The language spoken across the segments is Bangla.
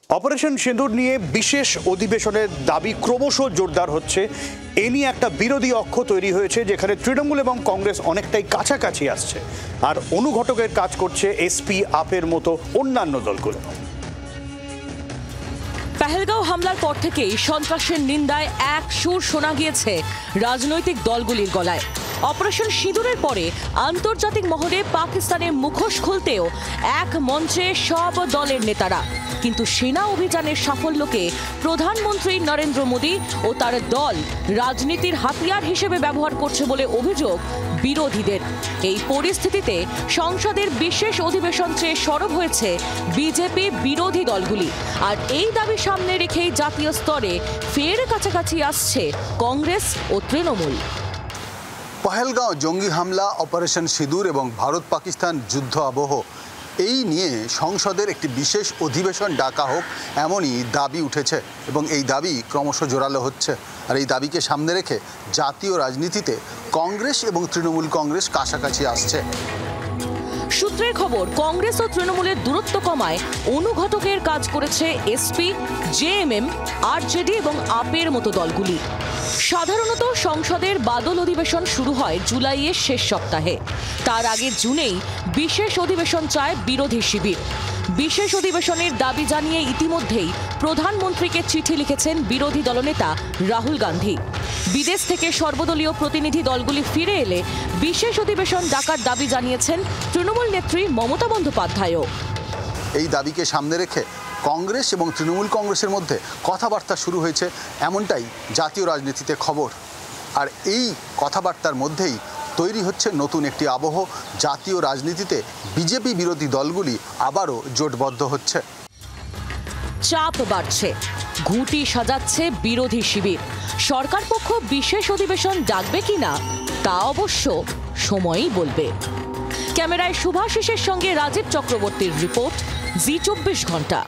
অপারেশন সিঁদুর নিয়ে বিশেষ অধিবেশনের দাবি ক্রমশ জোরদার হচ্ছে। এ নিয়ে একটা বিরোধী অক্ষ তৈরি হয়েছে, যেখানে তৃণমূল এবং কংগ্রেস অনেকটাই কাছাকাছি আসছে, আর অনুঘটকের কাজ করছে এসপি আপের মতো অন্যান্য দলগুলো। পেহেলগাঁও হামলার পর থেকেই সন্ত্রাসের নিন্দায় এক সুর শোনা গিয়েছে রাজনৈতিক দলগুলির গলায়। অপারেশন সিঁদুরের পরে আন্তর্জাতিক মহলে পাকিস্তানের মুখোশ খুলতেও এক মঞ্চে সব দলের নেতারা। কিন্তু সেনা অভিযানের সাফল্যকে প্রধানমন্ত্রী নরেন্দ্র মোদী ও তার দল রাজনীতির হাতিয়ার হিসেবে ব্যবহার করছে বলে অভিযোগ বিরোধীদের। এই পরিস্থিতিতে সংসদের বিশেষ অধিবেশন চেয়ে সরব হয়েছে বিজেপি বিরোধী দলগুলি। আর এই দাবি সামনে রেখেই জাতীয় স্তরে ফের কাছাকাছি আসছে কংগ্রেস ও তৃণমূল। পহেলগাঁও জঙ্গি হামলা, অপারেশন সিঁদুর এবং ভারত পাকিস্তান যুদ্ধ আবহ, এই নিয়ে সংসদের একটি বিশেষ অধিবেশন ডাকা হোক, এমনই দাবি উঠেছে এবং এই দাবি ক্রমশ জোরালো হচ্ছে। আর এই দাবিকে সামনে রেখে জাতীয় রাজনীতিতে কংগ্রেস এবং তৃণমূল কংগ্রেস কাছাকাছি আসছে। সূত্রের খবর, কংগ্রেস ও তৃণমূলের দূরত্ব কমায় অনুঘটকের কাজ করেছে এসপি, জেএমএম, আরজেডি এবং আপের মতো দলগুলি। সাধারণত সংসদের বাদল অধিবেশন শুরু হয় জুলাইয়ের শেষ সপ্তাহে। তার আগে জুনেই বিশেষ অধিবেশন চায় বিরোধী শিবির। বিশেষ অধিবেশনের দাবি জানিয়ে ইতিমধ্যেই প্রধানমন্ত্রীকে চিঠি লিখেছেন বিরোধী দলনেতা রাহুল গান্ধী। বিদেশ থেকে সর্বদলীয় প্রতিনিধি দলগুলি ফিরে এলে বিশেষ অধিবেশন ডাকার দাবি জানিয়েছেন তৃণমূল নেত্রী মমতা বন্দ্যোপাধ্যায়ও। এই দাবিকে সামনে রেখে কংগ্রেস এবং তৃণমূল কংগ্রেসের মধ্যে কথাবার্তা শুরু হয়েছে, এমনটাই জাতীয় রাজনীতিতে খবর। আর এই কথাবার্তার মধ্যেই তৈরি হচ্ছে নতুন একটি আবহ। জাতীয় রাজনীতিতে বিজেপি বিরোধী দলগুলি আবারও জোটবদ্ধ হচ্ছে। চাপ বাড়ছে, ঘুঁটি সাজাচ্ছে বিরোধী শিবির। সরকার পক্ষ বিশেষ অধিবেশন ডাকবে কিনা তা অবশ্য সময়ই বলবে। ক্যামেরায় শুভাশিসের সঙ্গে রাজীব চক্রবর্তীর রিপোর্ট, জি24 ঘন্টা।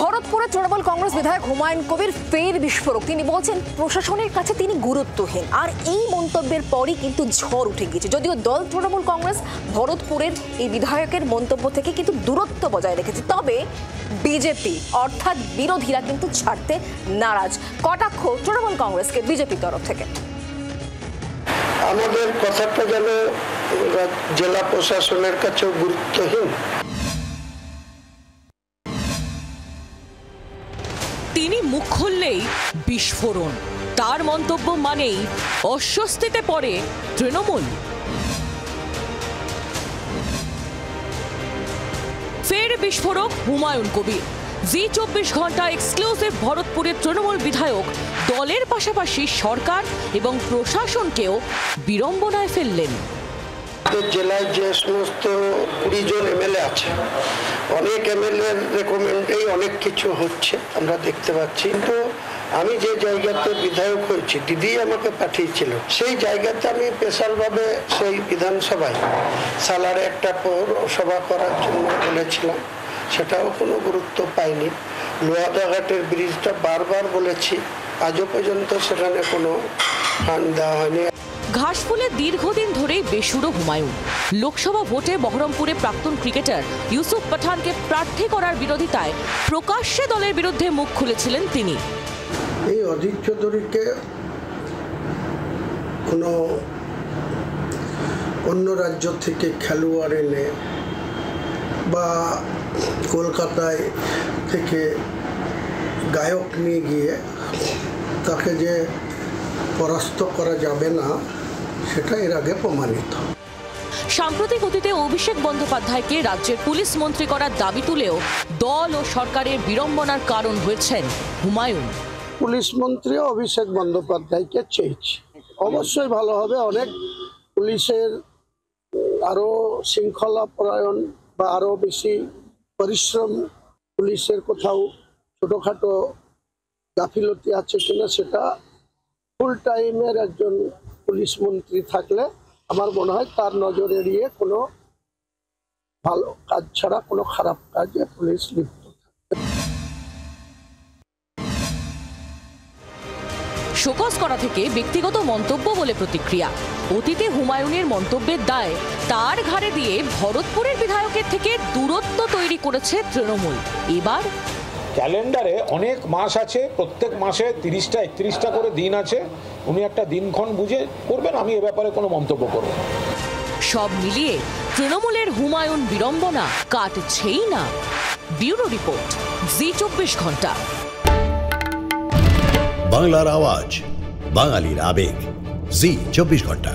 ভরতপুরে তৃণমূল কংগ্রেস বিধায়ক হুমায়ুন কবির ফের বিস্ফোরক। তিনি বলছেন প্রশাসনের কাছে তিনি গুরুত্বহীন। আর এই মন্তব্যের পরই কিন্তু ঝড় উঠে গিয়েছে। যদিও দল তৃণমূল কংগ্রেস ভরতপুরের এই বিধায়কের মন্তব্য থেকে কিন্তু দূরত্ব বজায় রেখেছে, তবে বিজেপি অর্থাৎ বিরোধীরা কিন্তু ছাড়তে নারাজ। কটাক্ষ তৃণমূল কংগ্রেসকে বিজেপির তরফ থেকে। আমাদের কথাটা যেন জেলা প্রশাসনের কাছেও গুরুত্বহীন। তিনি মুখ খুললেই বিস্ফোরণ। তার মন্তব্য মানেই অস্বস্তিতে পড়ে তৃণমূল। ফের বিস্ফোরক হুমায়ুন কবির। জি24 ঘন্টা এক্সক্লুসিভ। ভরতপুরের তৃণমূল বিধায়ক দলের পাশাপাশি সরকার এবং প্রশাসনকেও বিড়ম্বনায় ফেললেন। জেলায় যে সমস্ত 20 জন এমএলএ আছে, অনেক এমএলএ রেকমেন্ডেই অনেক কিছু হচ্ছে আমরা দেখতে পাচ্ছি। কিন্তু আমি যে জায়গাতে বিধায়ক হয়েছি, দিদি আমাকে পাঠিয়েছিল, সেই জায়গাতে আমি স্পেশালভাবে সেই বিধানসভায় সালারে একটা সভা করার জন্য বলেছিলাম, সেটাও কোনো গুরুত্ব পাইনি। লোহাদাঘাটের ব্রিজটা বারবার বলেছি, আজও পর্যন্ত সেখানে কোনো ফান্ড দেওয়া হয়নি। ঘাসফুলে দীর্ঘদিন ধরেই বেসুরো হুমায়ুন। লোকসভা ভোটে বহরমপুরে প্রাক্তন ক্রিকেটার ইউসুফ পাঠানকে প্রার্থী করার বিরোধিতায় প্রকাশ্যে দলের বিরুদ্ধে মুখ খুলেছিলেন তিনি। এই অজিত চৌধুরীকে কোনো অন্য রাজ্য থেকে খেলোয়াড় এনে বা কলকাতায় থেকে গায়ক নিয়ে গিয়ে তাকে যে পরাস্ত করা যাবে না, সেটা এর আগে প্রমাণিত। সাম্প্রতিক অতীতে অভিষেক বন্দ্যোপাধ্যায়কে রাজ্যের পুলিশ মন্ত্রী করার দাবি তুলেও দল ও সরকারের বিড়ম্বনার কারণ হয়েছেন হুমায়ুন। পুলিশ মন্ত্রী অভিষেক বন্দ্যোপাধ্যায়কে চেয়েছি, অবশ্যই ভালো হবে। অনেক পুলিশের আরো শৃঙ্খলা পরায়ণ বা আরো বেশি পরিশ্রম, পুলিশের কোথাও ছোটখাটো গাফিলতি আছে কিনা, সেটা ফুল টাইমের একজন পুলিশ মন্ত্রী থাকলে আমার মনে হয় তার নজর এড়িয়ে কোনো ভালো কাজ ছাড়া কোনো খারাপ কাজে পুলিশ লিপ্ত থাকবে। শোকজ করা থেকে ব্যক্তিগত মন্তব্য বলে প্রতিক্রিয়া। অতীতে হুমায়ুনের মন্তব্যের দায় তার ঘাড়ে দিয়ে ভরতপুরের বিধায়কের থেকে দূরত্ব তৈরি করেছে তৃণমূল। এবার ক্যালেন্ডারে অনেক মাস আছে, প্রত্যেক মাসে 30টা 31টা করে দিন আছে। উনি একটা দিনক্ষণ বুঝে করবেন, আমি এ ব্যাপারে কোনো মন্তব্য করব না। সব মিলিয়ে তৃণমূলের হুমায়ুন বিড়ম্বনা কাটছেই না। ব্যুরো রিপোর্ট, জি 24 ঘন্টা। বাংলার আওয়াজ, বাঙালির আবেগ, জি 24 ঘন্টা।